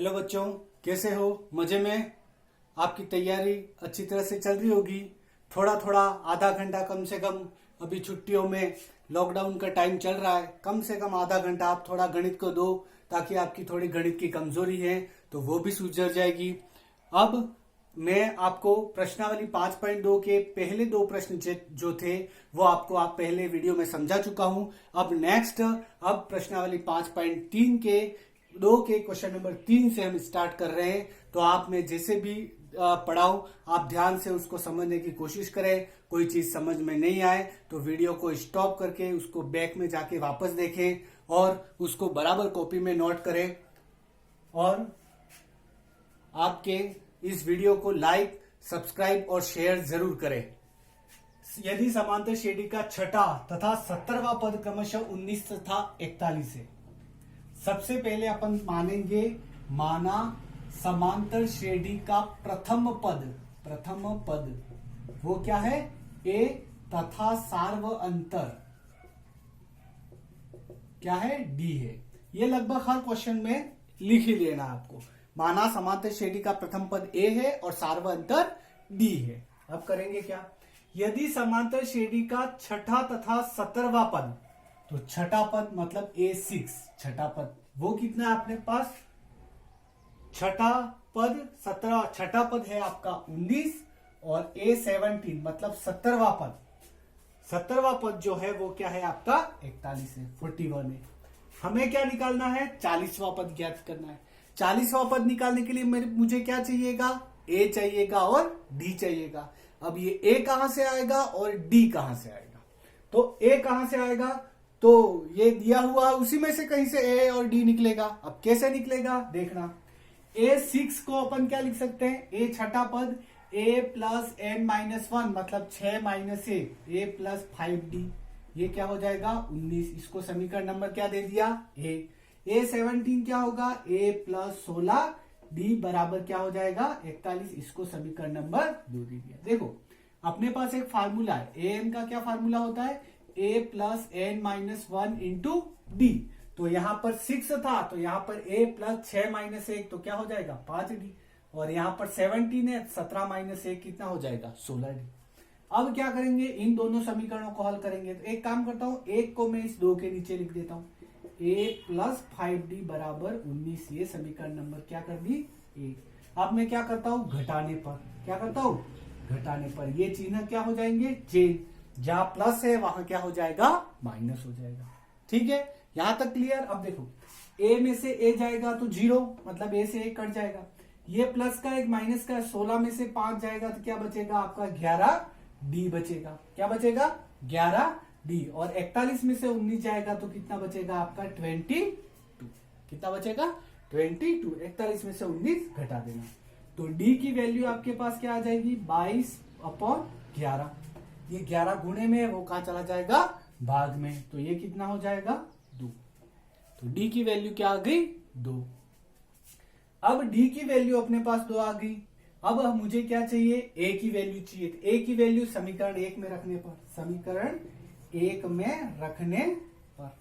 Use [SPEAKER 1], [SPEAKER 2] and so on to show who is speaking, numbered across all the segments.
[SPEAKER 1] Hello बच्चों, कैसे हो? मजे में? आपकी तैयारी अच्छी तरह से चल रही होगी। थोड़ा थोड़ा आधा घंटा कम से कम, अभी छुट्टियों में लॉकडाउन का टाइम चल रहा है, कम से कम आधा घंटा आप थोड़ा गणित को दो, ताकि आपकी थोड़ी गणित की कमजोरी है तो वो भी सुधर जाएगी। अब मैं आपको प्रश्नावली 5.2 के पहले दो प्रश्न जो थे वो आपको आप पहले वीडियो में समझा चुका हूं। अब प्रश्नावली 5.3 के 2 के क्वेश्चन नंबर 3 से हम स्टार्ट कर रहे हैं। तो आप में जैसे भी पढ़ाऊं, आप ध्यान से उसको समझने की कोशिश करें। कोई चीज समझ में नहीं आए तो वीडियो को स्टॉप करके उसको बैक में जाके वापस देखें और उसको बराबर कॉपी में नोट करें। और आपके इस वीडियो को लाइक, सब्सक्राइब और शेयर जरूर करें। यदि समांतर श्रेणी का छठा तथा 70वां पद क्रमशः 19 तथा 41 है। सबसे पहले अपन मानेंगे, माना समांतर श्रेणी का प्रथम पद वो क्या है? ए तथा सार्व अंतर क्या है? डी है। ये लगभग हर क्वेश्चन में लिख ही लेना आपको। माना समांतर श्रेणी का प्रथम पद ए है और सार्व अंतर डी है। अब करेंगे क्या? यदि समांतर श्रेणी का छठा तथा 70वां पद, तो छठा पद मतलब A6, छठा पद वो कितना है अपने पास? छठा पद 17, छठा पद है आपका 19 और A17 मतलब 70वां पद, 70वां पद जो है वो क्या है आपका? 41 है, 41 है। हमें क्या निकालना है? 40वां पद ज्ञात करना है। 40वां पद निकालने के लिए मुझे क्या चाहिएगा? A चाहिएगा और D चाहिएगा। अब ये A कहां से आएगा और D कहां से आएगा? तो A कहां से आएगा? तो ये दिया हुआ उसी में से कहीं से A और D निकलेगा। अब कैसे निकलेगा देखना। A6 को अपन क्या लिख सकते हैं? A छठा पद A प्लस n-1 मतलब 6 माइनस A प्लस 5D, ये क्या हो जाएगा? 19। इसको समीकरण नंबर क्या दे दिया? A17 क्या होगा? A प्लस 16 D बराबर क्या हो जाएगा? 41। इसको समीकरण नंबर 2 दे दिया। देखो अपने पास एक फार्मूला है, an का क्या फार्मूला होता है? A plus n-1 into D. तो यहां पर 6 था तो यहां पर A प्लस 6 माइनस 1 तो क्या हो जाएगा? 5D। और यहां पर 17 है, 17 माइनस 1 कितना हो जाएगा? 16D। अब क्या करेंगे? इन दोनों समीकरणों को हल करेंगे। तो एक काम करता हूं, एक को मैं इस 2 के नीचे लिख देता हूं। A प्लस 5D बराबर 19, ये समीकरण नंबर क्या कर दी? 1। अब मैं क्या करता हूं? घटाने पर क्या करता हूं? घटाने पर ये चिन्ह क्या हो जाएंगे? चेंज। जहां प्लस है वहां क्या हो जाएगा? माइनस हो जाएगा। ठीक है, यहां तक क्लियर? अब देखो A में से A जाएगा तो 0, मतलब A से 1 कट जाएगा। ये प्लस का एक माइनस का 16 में से 5 जाएगा तो क्या बचेगा आपका? 11D बचेगा। क्या बचेगा? 11D। और 41 में से 19 जाएगा तो कितना बचेगा आपका? 22। कितना बचेगा? 22। 41 में से 19 घटा देना तो D की वैल्यू आपके पास क्या आ जाएगी? 22/11। ये 11 गुणे में वो कहां चला जाएगा? भाग में। तो ये कितना हो जाएगा? 2। तो D की वैल्यू क्या आ गई? 2। अब D की वैल्यू अपने पास 2 आ गई। अब मुझे क्या चाहिए? A की वैल्यू चाहिए। तो A की वैल्यू समीकरण 1 में रखने पर, समीकरण 1 में रखने पर,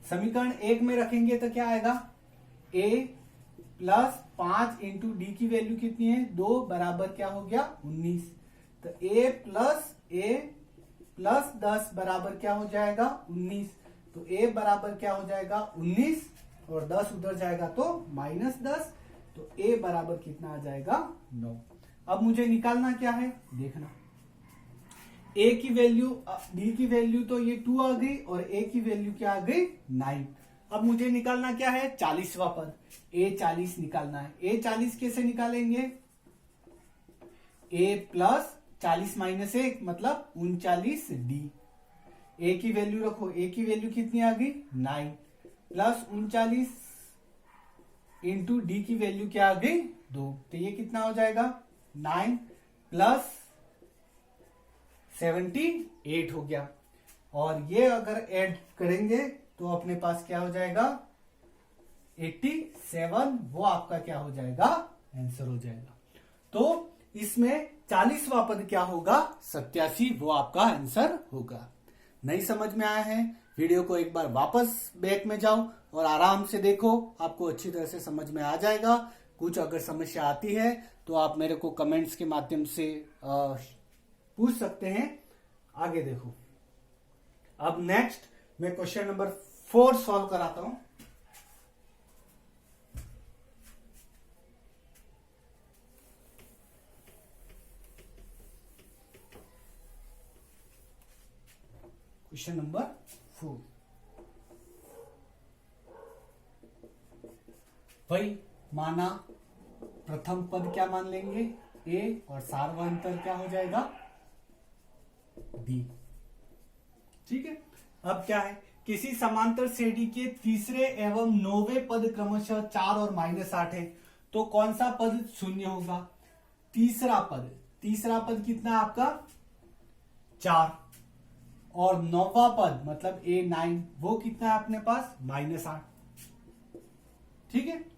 [SPEAKER 1] समीकरण 1 में रखेंगे तो क्या आएगा? A प्लस 5 इंटू डी की वैल्यू कितनी है? 2 बराबर क्या हो गया? 19। तो A प्लस 10 बराबर क्या हो जाएगा? 19। तो A बराबर क्या हो जाएगा? 19 और 10 उधर जाएगा तो -10। तो A बराबर कितना आ जाएगा? 9। अब मुझे निकालना क्या है देखना। A की वैल्यू, D की वैल्यू तो ये 2 आ गई और A की वैल्यू क्या आ गई? 9। अब मुझे निकालना क्या है? 40वां पद A40 निकालना है। A40 कैसे निकालेंगे? A प्लस 40 माइनस 1 मतलब 39D। A की वैल्यू रखो। A की वैल्यू कितनी आ गई? 9 प्लस 39 इंटू D की वैल्यू क्या आ गई? 2। तो ये कितना हो जाएगा? 9 प्लस 78 हो गया। और ये अगर ऐड करेंगे तो अपने पास क्या हो जाएगा? 87। वो आपका क्या हो जाएगा? आंसर हो जाएगा। तो इसमें 40वां पद क्या होगा? 87, वो आपका आंसर होगा। नहीं समझ में आया है? वीडियो को एक बार वापस बैक में जाओ और आराम से देखो, आपको अच्छी तरह से समझ में आ जाएगा। कुछ अगर समस्या आती है तो आप मेरे को कमेंट्स के माध्यम से पूछ सकते हैं। आगे देखो, अब नेक्स्ट मैं क्वेश्चन नंबर 4 सॉल्व कराता हूं। क्वेश्चन नंबर 4, भाई माना प्रथम पद क्या मान लेंगे a और सार्वंतर क्या हो जाएगा d। ठीक है, अब क्या है, किसी समांतर श्रेणी के तीसरे एवं 9वें पद क्रमशः 4 और -8 है, तो कौन सा पद शून्य होगा? तीसरा पद कितना है आपका 4, और 9वां पद मतलब A9 वो कितना है अपने पास -8। ठीक है,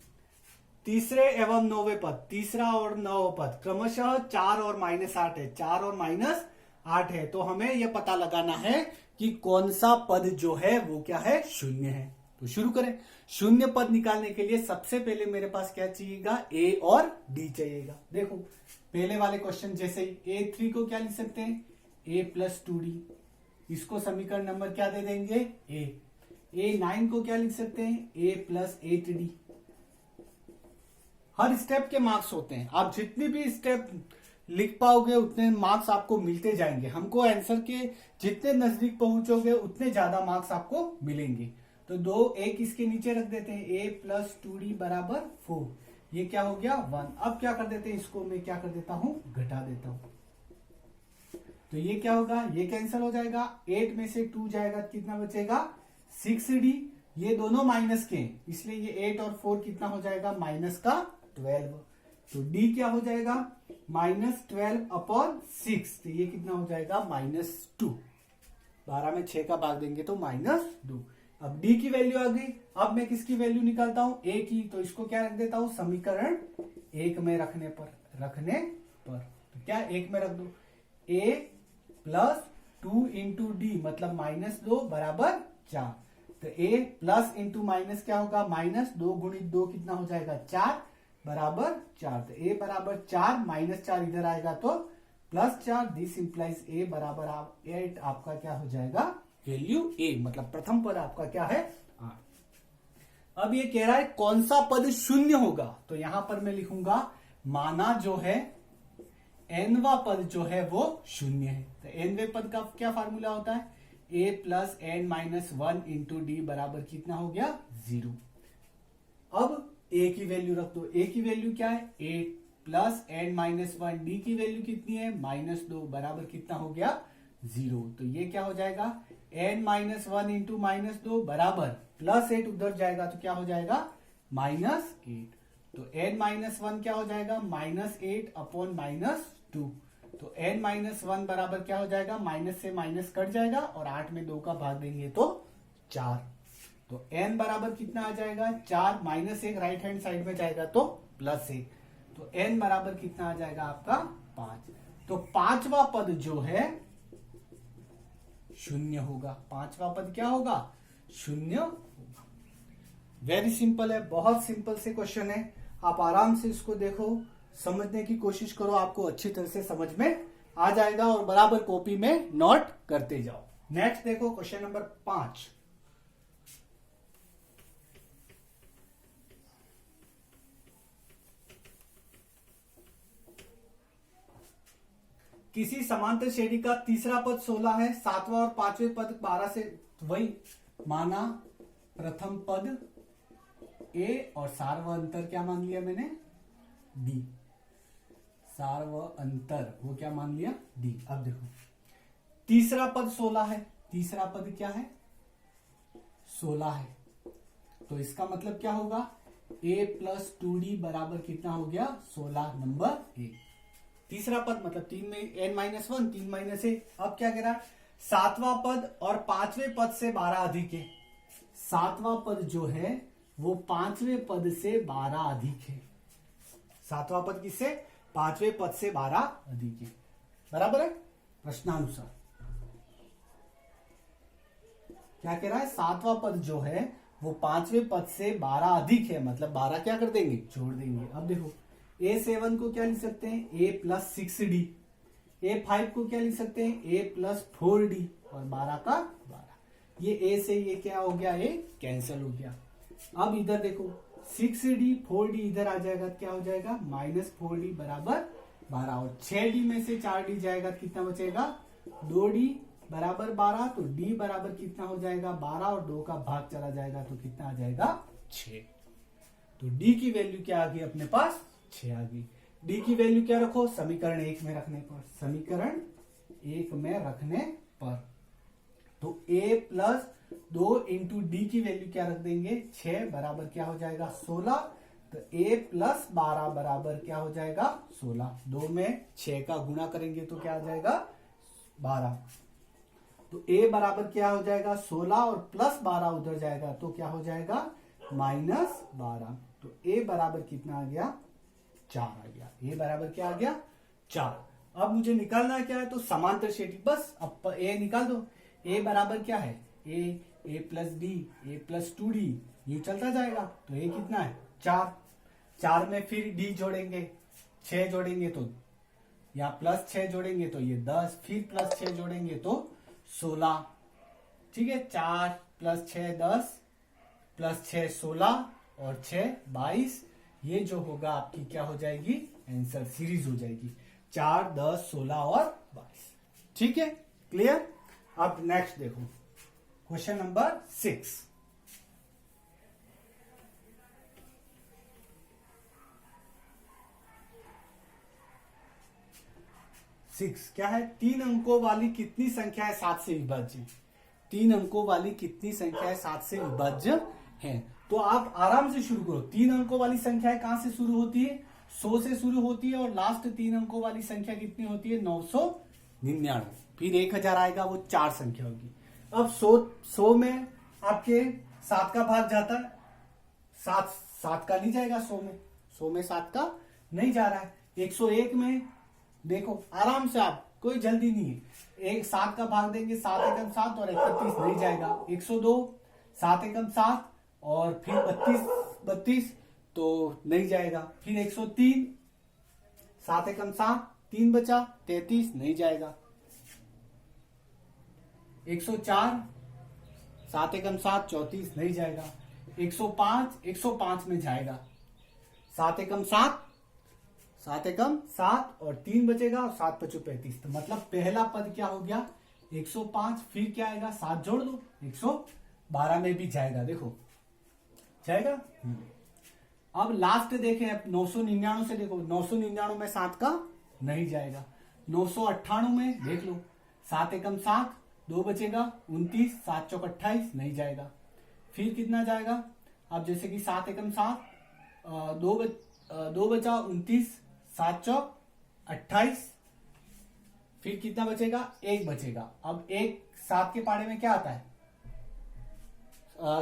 [SPEAKER 1] तीसरे एवं 9वें पद, तीसरा और 9वां पद क्रमशः 4 और -8 है, 4 और -8 है, तो हमें यह पता लगाना है कि कौन सा पद जो है वो क्या है, शून्य है। तो शुरू करें। शून्य पद निकालने के लिए सबसे पहले मेरे पास क्या चाहिएगा, ए और डी चाहिएगा। देखो पहले वाले क्वेश्चन जैसे ही A3 को क्या लिख सकते हैं, A+2D, इसको समीकरण नंबर क्या दे देंगे, A9 को क्या लिख सकते हैं, A+8D। हर स्टेप के मार्क्स होते हैं, आप जितनी भी स्टेप लिख पाओगे उतने मार्क्स आपको मिलते जाएंगे। हमको आंसर के जितने नजदीक पहुंचोगे उतने ज्यादा मार्क्स आपको मिलेंगे। तो 2 एक इसके नीचे रख देते हैं, A+2D बराबर 4, ये क्या हो गया 1। अब क्या कर देते हैं, इसको मैं क्या कर देता हूं, घटा देता हूं। तो ये क्या होगा, ये कैंसिल हो जाएगा, 8 में से 2 जाएगा, कितना बचेगा 6D। ये दोनों माइनस के हैं, इसलिए ये 8 और 4 कितना हो जाएगा, -12। तो D क्या हो जाएगा, -12/6, तो ये कितना हो जाएगा -2। 12 में 6 का भाग देंगे तो -2। अब D की वैल्यू आ गई। अब मैं किसकी वैल्यू निकालता हूं, A की, तो इसको क्या रख देता हूं, समीकरण 1 में रखने पर तो क्या 1 में रख दो, A+2 इंटू डी मतलब -2 बराबर 4। तो A प्लस इंटू माइनस क्या होगा, -2 गुणित 2 कितना हो जाएगा 4 बराबर 4। तो A बराबर 4, -4 इधर आएगा तो +4। दिस इंप्लाइज A बराबर 8 आपका क्या हो जाएगा, वैल्यू A, मतलब प्रथम पद आपका क्या है 8। अब ये कह रहा है कौन सा पद शून्य होगा, तो यहां पर मैं लिखूंगा माना जो है nवा पद जो है वो शून्य है। तो nवे पद का क्या फार्मूला होता है, A+n-1 इंटू डी बराबर कितना हो गया 0। अब A की वैल्यू रख दो, A की वैल्यू क्या है, A+n-1, D की वैल्यू कितनी है -2 बराबर कितना हो गया 0। तो ये क्या हो जाएगा, n-1 इंटू -2 बराबर +8 उधर जाएगा तो क्या हो जाएगा -8। तो n-1 क्या हो जाएगा, -8/-2। तो n-1 बराबर क्या हो जाएगा, माइनस से माइनस कट जाएगा और 8 में 2 का भाग देंगे तो 4। तो n बराबर कितना आ जाएगा 4, -1 राइट हैंड साइड में जाएगा तो +1। तो n बराबर कितना आ जाएगा आपका 5। तो पांचवा पद जो है शून्य होगा, पांचवा पद क्या होगा, शून्य होगा। वेरी सिंपल है, बहुत सिंपल से क्वेश्चन है। आप आराम से इसको देखो, समझने की कोशिश करो, आपको अच्छी तरह से समझ में आ जाएगा और बराबर कॉपी में नोट करते जाओ। नेक्स्ट देखो क्वेश्चन नंबर 5। किसी समांतर श्रेणी का तीसरा पद 16 है, सातवां और पांचवें पद 12 से, वही माना प्रथम पद A और सार्वअंतर क्या मान लिया मैंने D, सार्वअंतर वो क्या मान लिया D। अब देखो तीसरा पद 16 है, तीसरा पद क्या है 16 है, तो इसका मतलब क्या होगा A+2D बराबर कितना हो गया 16 नंबर A। तीसरा पद मतलब 3 में n-1, 3 -1। अब क्या कह रहा है, सातवां पद और पांचवें पद से 12 अधिक है। सातवां पद जो है वो पांचवें पद से 12 अधिक है। सातवां पद किससे, पांचवें पद से 12 अधिक है, बराबर है। प्रश्नानुसार क्या कह रहा है, सातवां पद जो है वो पांचवें पद से 12 अधिक है, मतलब 12 क्या कर देंगे, जोड़ देंगे। अब देखो A7 को क्या लिख सकते हैं, A+6D। A5 को क्या लिख सकते हैं, A+4D। और 12 का 12, ये A से ये क्या हो गया, A कैंसिल हो गया। अब इधर देखो 6D 4D इधर आ जाएगा, क्या हो जाएगा, -4D बराबर 12। और 6D में से 4D जाएगा, कितना बचेगा, 2D बराबर 12। तो D बराबर कितना हो जाएगा, 12, और 2 का भाग चला जाएगा तो कितना आ जाएगा, 6। तो D की वैल्यू क्या आ गई अपने पास, 6 आ गई। D की वैल्यू क्या रखो, समीकरण 1 में रखने पर, समीकरण 1 में रखने पर। तो A+2 इंटू डी की वैल्यू क्या रख देंगे, 6 बराबर क्या हो जाएगा, 16। तो A+12 बराबर क्या हो जाएगा, 16। 2 में 6 का गुणा करेंगे तो क्या हो जाएगा, 12। तो A बराबर क्या हो जाएगा, 16, और +12 उधर जाएगा तो क्या हो जाएगा, -12। तो A बराबर कितना आ गया, 4 आ गया। A बराबर क्या आ गया, 4। अब मुझे निकालना क्या है, तो समांतर श्रेणी, बस अब A निकाल दो। A बराबर क्या है, A+D A+2D, ये चलता जाएगा। तो A कितना है, 4। 4 में फिर D जोड़ेंगे, 6 जोड़ेंगे तो, या +6 जोड़ेंगे तो ये 10, फिर +6 जोड़ेंगे तो 16। ठीक है, 4 + 6 10, +6 16, और 6 22। ये जो होगा आपकी क्या हो जाएगी, आंसर सीरीज हो जाएगी, 4 10 16 और 22। ठीक है, क्लियर। अब नेक्स्ट देखो, क्वेश्चन नंबर 6। क्या है, 3 अंकों वाली कितनी संख्या है 7 से विभाज्य। 3 अंकों वाली कितनी संख्या है 7 से विभाज्य है। तो आप आराम से शुरू करो। 3 अंकों वाली संख्या कहां से शुरू होती है, 100 से शुरू होती है, और लास्ट 3 अंकों वाली संख्या कितनी होती है, 999। फिर 1000 आएगा, वो 4 संख्या होगी। अब 100 में आपके 7 का भाग जाता है, 7 का नहीं जाएगा 100 में 7 का नहीं जा रहा है। 101 में देखो आराम से, आप कोई जल्दी नहीं है, 7 का भाग देंगे, 7 एकम 7, और 31 नहीं जाएगा। 102 7 एकम 7, और फिर 32 तो नहीं जाएगा। फिर 103 7 एकम 7, 3 बचा, 33 नहीं जाएगा। 104 7 एकम 7, 34 नहीं जाएगा। 105 में जाएगा, 7 एकम 7, 7 एकम 7, और 3 बचेगा, और 7 5 35। तो मतलब पहला पद क्या हो गया, 105। फिर क्या आएगा, 7 जोड़ दो, 112 में भी जाएगा, देखो जाएगा। अब लास्ट देखें 999 से, देखो 999 में 7 का नहीं जाएगा। 998 में देख लो, 7 एकम 7, 2 बचेगा, 29, 7 चौक 28 नहीं जाएगा। फिर कितना जाएगा, अब जैसे कि 7 एकम 7, 2 बचा, 29, 7 चौक 28। फिर कितना बचेगा, 1 बचेगा। अब 7 के पाड़े में क्या आता है,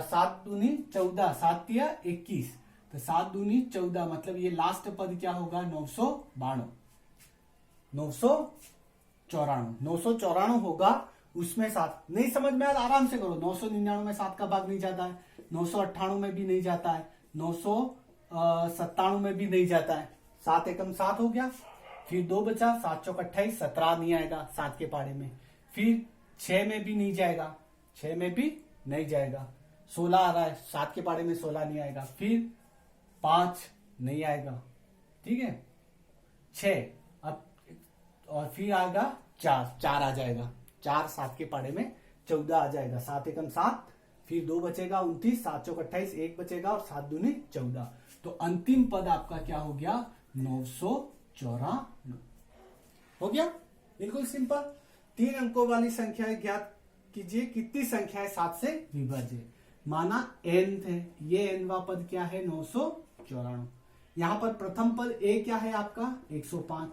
[SPEAKER 1] 7 दूनी 14, 7 तिया 21। तो 7 दूनी 14, मतलब ये लास्ट पद क्या होगा, 994 होगा। उसमें 7 नहीं समझ में आराम से करो। 999 में 7 का भाग नहीं जाता है, 998 में भी नहीं जाता है, 997 में भी नहीं जाता है। 7 एकम 7 हो गया, फिर 2 बचा, 7 चौक 28, 17 नहीं आएगा 7 के पाड़े में। फिर 6 में भी नहीं जाएगा, 6 में भी नहीं जाएगा। 16 आ रहा है, 7 के पाड़े में 16 नहीं आएगा। फिर 5 नहीं आएगा, ठीक है, 6। अब और फिर आएगा 4 आ जाएगा, 4 7 के पाड़े में 14 आ जाएगा। 7 एकम 7, फिर 2 बचेगा, 29, 7 चौक 28, 1 बचेगा, और 7 दूनी 14। तो अंतिम पद आपका क्या हो गया, 994 हो गया। बिल्कुल सिंपल। 3 अंकों वाली संख्या ज्ञात कीजिए, कितनी संख्या है 7 से विभाज्य। माना n थे, ये nवा पद क्या है, 994। यहां पर प्रथम पद a क्या है आपका, 105,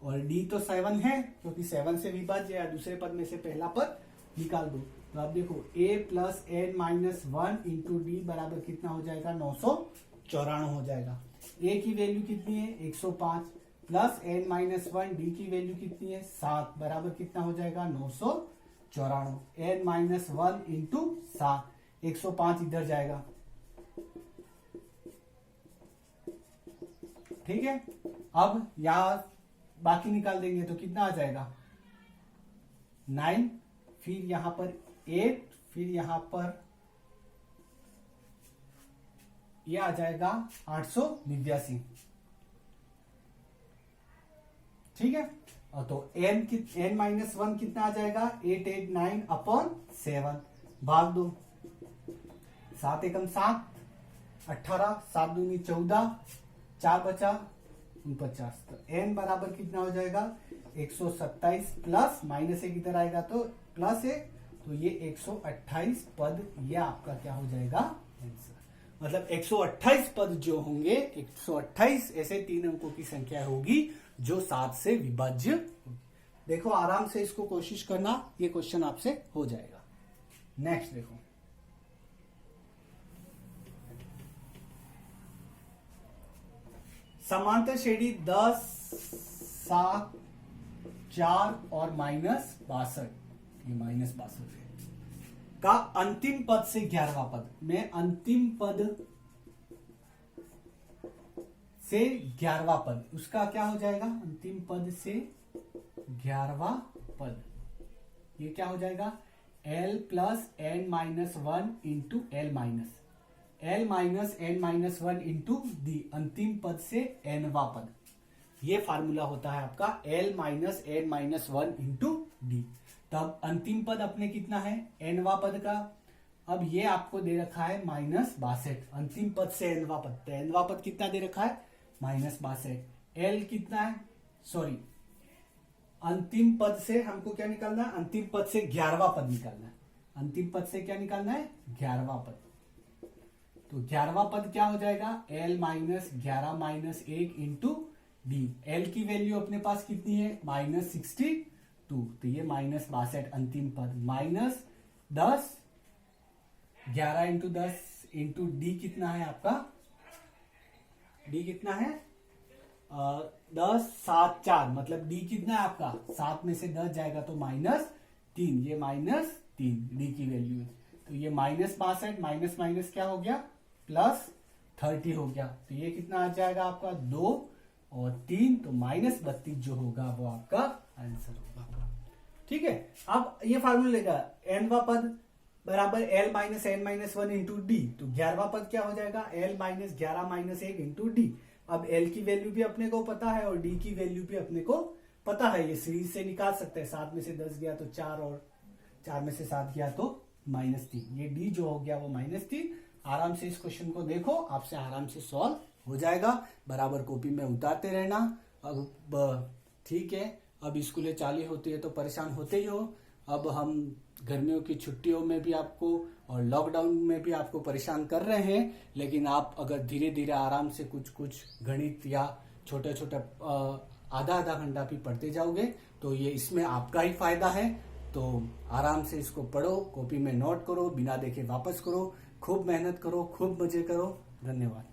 [SPEAKER 1] और d तो 7 है, क्योंकि 7 से विभाज्य है। दूसरे पद में से पहला पद निकाल दो। तो आप देखो a + n-1 इंटू डी बराबर कितना हो जाएगा, 994 हो जाएगा। a की वैल्यू कितनी है, 105, प्लस n-1, डी की वैल्यू कितनी है, 7, बराबर कितना हो जाएगा, 994। n-1 इंटू 7, 105 इधर जाएगा, ठीक है। अब यहां बाकी निकाल देंगे तो कितना आ जाएगा 9, फिर यहां पर 8, फिर यहां पर ये आ जाएगा 889, ठीक है। और तो n माइनस 1 कितना आ जाएगा 889 अपॉन 7, भाग दो, 7 एकम 7, 18, 7 दूनी 14, 4 बचा 49, तो n बराबर कितना हो जाएगा 127 प्लस माइनस 1 इधर आएगा तो प्लस 1, तो ये 128 पद ये आपका क्या हो जाएगा आंसर। मतलब 128 पद जो होंगे, 128 ऐसे 3 अंकों की संख्या होगी जो 7 से विभाज्य होगी। देखो आराम से इसको कोशिश करना, ये क्वेश्चन आपसे हो जाएगा। नेक्स्ट देखो, समांतर श्रेणी 10, 7, 4 और -62, ये -62 है का अंतिम पद से 11वां पद में, अंतिम पद से 11वां पद, उसका क्या हो जाएगा अंतिम पद से 11वां पद, ये क्या हो जाएगा l plus n minus 1 into l minus n-1 into दी, अंतिम पद से nवां पद, ये फार्मूला होता है आपका l minus n-1 into D. तब अंतिम पद अपने कितना है nवां पद का, अब ये आपको दे रखा है -62, अंतिम पद से nवां पद, तो nवां पद कितना दे रखा है -62, l कितना है, सॉरी अंतिम पद से हमको क्या निकालना है, अंतिम पद से 11वां पद निकालना है, अंतिम पद से क्या निकालना है 11वां पद, तो 11वां पद क्या हो जाएगा l minus 11 minus 1 into D, l की वैल्यू अपने पास कितनी है -62, तो ये -62 अंतिम पद, -10, 11 इंटू 10 इंटू डी कितना है आपका, डी कितना है 10, 7, 4, मतलब डी कितना है आपका 7 में से 10 जाएगा तो -3, ये -3 डी की वैल्यू है, तो ये -62 माइनस माइनस क्या हो गया +30 हो गया, तो ये कितना आ जाएगा आपका 2 और 3, तो -32 जो होगा वो आपका आंसर होगा, ठीक है। अब ये फार्मूला लेगा nवां पद बराबर l minus n-1 into D, तो 11वां पद क्या हो जाएगा l minus 11 minus 1 into D. अब l की वैल्यू भी अपने को पता है और d की वैल्यू भी अपने को पता है, ये सीरीज से निकाल सकते हैं, 7 में से 10 गया तो 4 और 4 में से 7 गया तो -3, ये d जो हो गया वो -3। आराम से इस क्वेश्चन को देखो, आपसे आराम से सॉल्व हो जाएगा, बराबर कॉपी में उतारते रहना। अब ठीक है, अब स्कूलें चालू होती है तो परेशान होते ही हो, अब हम गर्मियों की छुट्टियों में भी आपको और लॉकडाउन में भी आपको परेशान कर रहे हैं, लेकिन आप अगर धीरे धीरे आराम से कुछ गणित या छोटे छोटे आधा घंटा भी पढ़ते जाओगे तो ये इसमें आपका ही फायदा है। तो आराम से इसको पढ़ो, कॉपी में नोट करो, बिना देखे वापस करो, खूब मेहनत करो, खूब मजे करो। धन्यवाद।